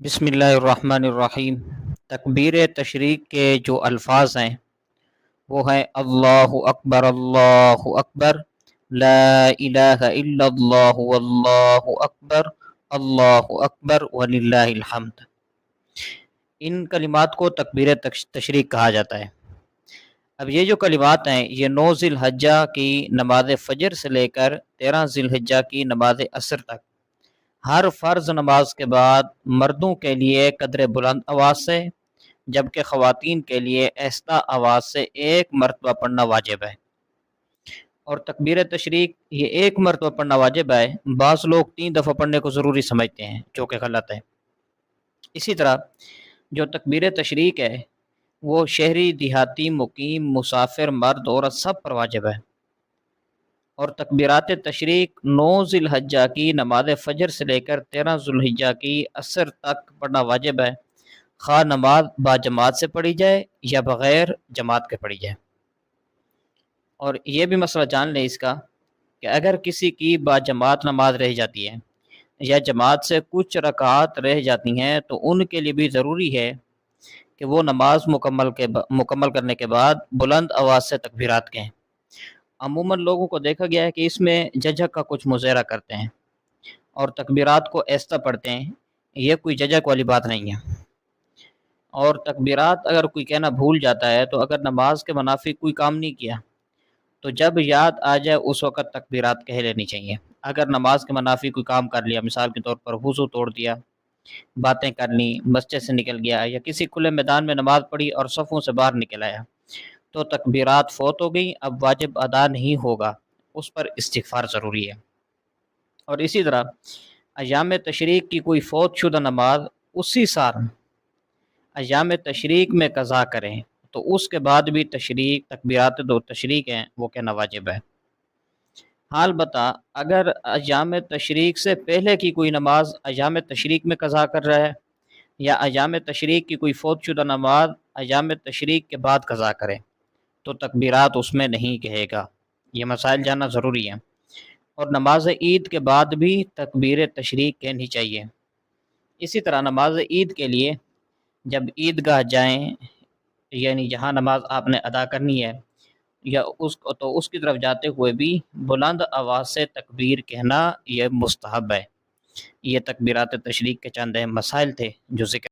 बिस्मिल्लाहिर्रहमानिर्रहीम। तकबीर तशरीक के जो अल्फाज हैं वो हैं अल्लाहु अकबर, ला इलाहा इल्लल्लाहु अल्लाहु अकबर वलिल्लाहिल हम्द। इन कलिमात को तकबीर तशरीक कहा जाता है। अब ये जो कलिमात हैं ये 9 ज़िलहज्जा की नमाज फ़जर से लेकर 13 ज़िलहज्जा की नमाज असर तक हर फ़र्ज़ नमाज के बाद मर्दों के लिए कदर बुलंद आवाज़ से, जबकि ख़वातीन के लिए आहिस्ता आवाज़ से एक मरतबा पढ़ना वाजिब है। और तकबीर तशरीक ये एक मरतबा पढ़ना वाजिब है। बाज़ लोग 3 दफ़ा पढ़ने को ज़रूरी समझते हैं, जो कि गलत है। इसी तरह जो तकबीर तशरीक है वो शहरी, देहाती, मुकीम, मुसाफिर, मर्द, औरत सब पर वाजिब है। और तकबीरात तशरीक 9 ज़िलहज्जा की नमाज फ़जर से लेकर 13 ज़ुल्हिज्जा की असर तक पढ़ना वाजिब है, खा नमाज बाजमात से पढ़ी जाए या बग़ैर जमात के पढ़ी जाए। और ये भी मसला जान लें इसका कि अगर किसी की बाजमात नमाज रह जाती है या जमात से कुछ रकात रह जाती हैं तो उनके लिए भी ज़रूरी है कि वो नमाज मुकम्मल करने के बाद बुलंद आवाज़ से तकबीरात कहें। अमूमन लोगों को देखा गया है कि इसमें झिझक का कुछ मुज़ाहरा करते हैं और तकबीरात को आहिस्ता पढ़ते हैं। ये कोई झिझक वाली बात नहीं है। और तकबीरात अगर कोई कहना भूल जाता है तो अगर नमाज के मुनाफिक कोई काम नहीं किया तो जब याद आ जाए उस वक़्त तकबीरात कह लेनी चाहिए। अगर नमाज के मुनाफिक कोई काम कर लिया, मिसाल के तौर पर वज़ू तोड़ दिया, बातें कर ली, मस्जिद से निकल गया या किसी खुले मैदान में नमाज पढ़ी और सफ़ों से बाहर निकल आया, तो तकबीरात फ़ौत हो गई, अब वाजिब अदा नहीं होगा, उस पर इस्तिग़फ़ार ज़रूरी है। और इसी तरह अय्याम तशरीक की कोई फ़ौत शुदा नमाज उसी साल अय्याम तशरीक में कज़ा करें तो उसके बाद भी तकबीरात दो तशरीक हैं वो कहना वाजिब है। हाल बता अगर अय्याम तशरीक से पहले की कोई नमाज अय्याम तशरीक में कज़ा कर रहा है या अय्याम तशरीक की कोई फ़ौत शुदा नमाज अय्याम तशरीक के बाद कज़ा करें तो तकबीरात उसमें नहीं कहेगा। ये मसाइल जानना ज़रूरी है। और नमाज ईद के बाद भी तकबीर तशरीक कहनी चाहिए। इसी तरह नमाज ईद के लिए जब ईदगाह जाएं, यानी जहाँ नमाज आपने अदा करनी है या उसकी तरफ जाते हुए भी बुलंद आवाज़ से तकबीर कहना यह मुस्तहब है। ये तकबीरात तशरीक के चंद अहम मसाइल थे जो ज़िक्र